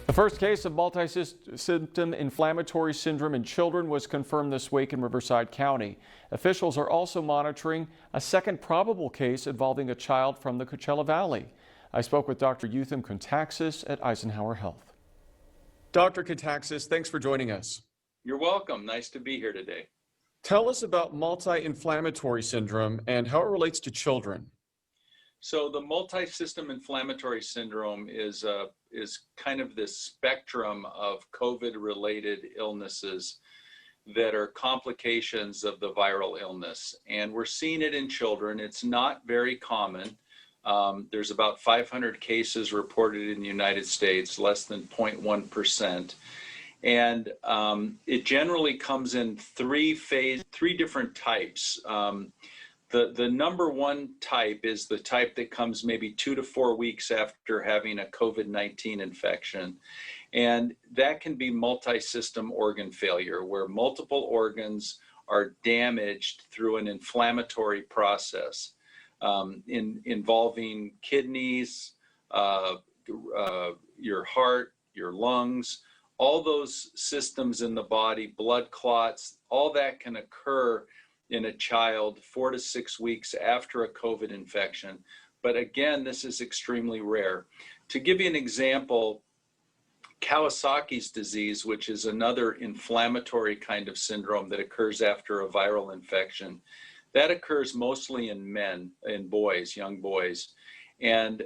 The first case of multi-symptom inflammatory syndrome in children was confirmed this week in Riverside County. Officials are also monitoring a second probable case involving a child from the Coachella Valley. I spoke with Dr. Eutham Kontaxis at Eisenhower Health. Dr. Kontaxis, thanks for joining us. You're welcome. Nice to be here today. Tell us about multi-inflammatory syndrome and how it relates to children. So the multi-system inflammatory syndrome is kind of this spectrum of COVID-related illnesses that are complications of the viral illness. And we're seeing it in children. It's not very common. There's about 500 cases reported in the United States, less than 0.1%. And it generally comes in three different types. The number one type is the type that comes maybe 2 to 4 weeks after having a COVID-19 infection. And that can be multi-system organ failure, where multiple organs are damaged through an inflammatory process involving kidneys, your heart, your lungs, all those systems in the body, blood clots, all that can occur in a child 4 to 6 weeks after a COVID infection. But again, this is extremely rare. To give you an example, Kawasaki's disease, which is another inflammatory kind of syndrome that occurs after a viral infection, that occurs mostly in men, in boys, young boys. And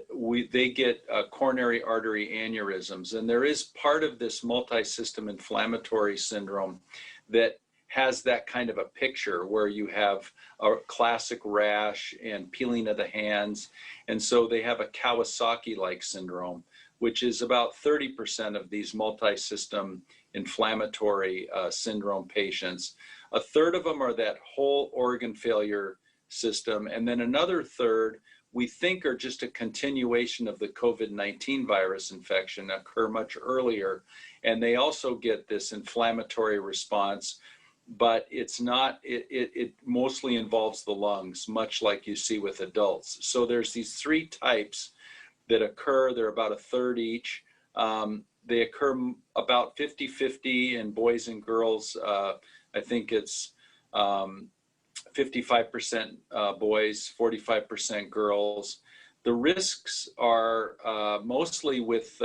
they get coronary artery aneurysms. And there is part of this multi-system inflammatory syndrome that has that kind of a picture where you have a classic rash and peeling of the hands. And so they have a Kawasaki-like syndrome, which is about 30% of these multi-system inflammatory syndrome patients. A third of them are that whole organ failure system. And then another third we think are just a continuation of the COVID-19 virus infection, occur much earlier. And they also get this inflammatory response, but it's not, it mostly involves the lungs, much like you see with adults. So there's these three types that occur. They're about a third each. They occur about 50-50 in boys and girls. I think it's 55% boys, 45% girls. The risks are mostly with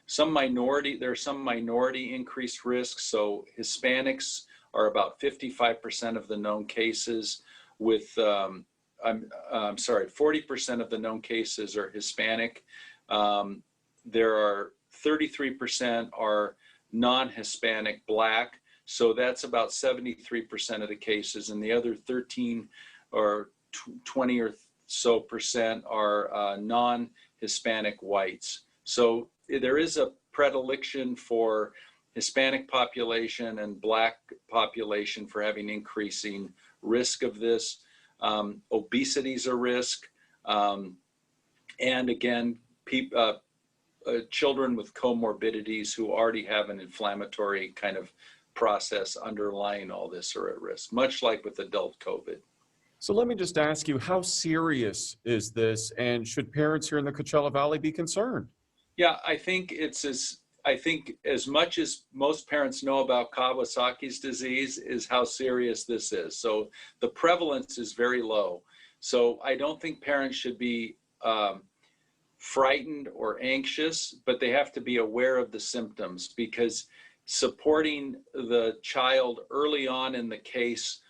some minority, there are some minority increased risks. So Hispanics are about 55% of the known cases with, 40% of the known cases are Hispanic. There are 33% are non-Hispanic Black. So that's about 73% of the cases, and the other 13 or 20 or so percent are non-Hispanic whites. So there is a predilection for Hispanic population and Black population for having increasing risk of this. Obesity is a risk. And again, children with comorbidities who already have an inflammatory kind of process underlying all this are at risk, much like with adult COVID. So let me just ask you, how serious is this, and should parents here in the Coachella Valley be concerned? Yeah, I think as much as most parents know about Kawasaki's disease is how serious this is. So the prevalence is very low. So I don't think parents should be frightened or anxious, but they have to be aware of the symptoms, because supporting the child early on in the case,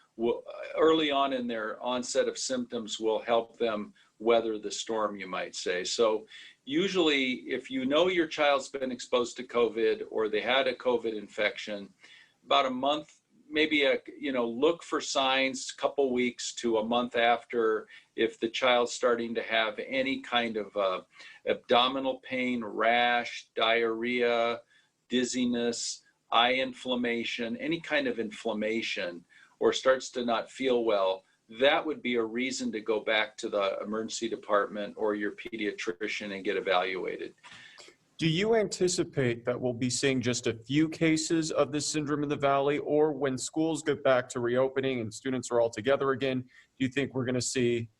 early on in their onset of symptoms, will help them weather the storm, you might say. So usually if you know your child's been exposed to COVID or they had a COVID infection, about a month, maybe look for signs a couple weeks to a month after, if the child's starting to have any kind of abdominal pain, rash, diarrhea, dizziness, eye inflammation, any kind of inflammation, or starts to not feel well, that would be a reason to go back to the emergency department or your pediatrician and get evaluated. Do you anticipate that we'll be seeing just a few cases of this syndrome in the Valley, or when schools get back to reopening and students are all together again, do you think we're going to see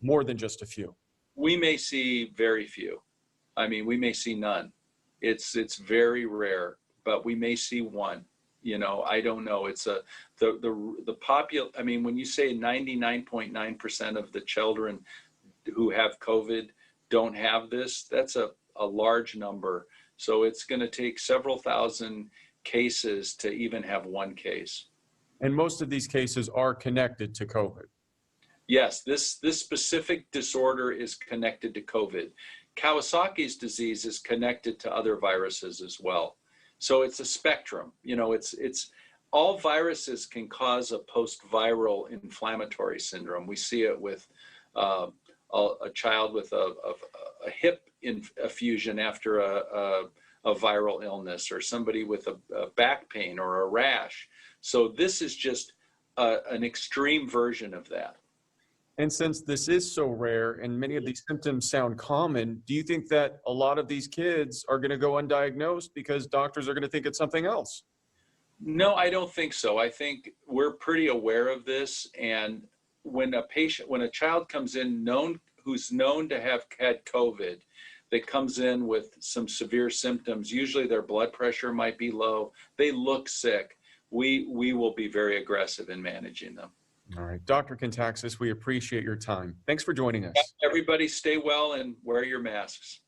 more than just a few? We may see very few. I mean, we may see none. It's very rare, but we may see one. I don't know. It's I mean, when you say 99.9% of the children who have COVID don't have this, that's a large number. So it's going to take several thousand cases to even have one case. And most of these cases are connected to COVID. Yes, this specific disorder is connected to COVID. Kawasaki's disease is connected to other viruses as well. So it's a spectrum. It's all viruses can cause a post-viral inflammatory syndrome. We see it with a child with a hip effusion after a viral illness, or somebody with a back pain or a rash. So this is just an extreme version of that. And since this is so rare and many of these symptoms sound common, do you think that a lot of these kids are going to go undiagnosed because doctors are going to think it's something else? No, I don't think so. I think we're pretty aware of this. And when a child comes in who's known to have had COVID, that comes in with some severe symptoms, usually their blood pressure might be low, they look sick, we will be very aggressive in managing them. All right. Dr. Kontaxis, we appreciate your time. Thanks for joining us. Everybody stay well and wear your masks.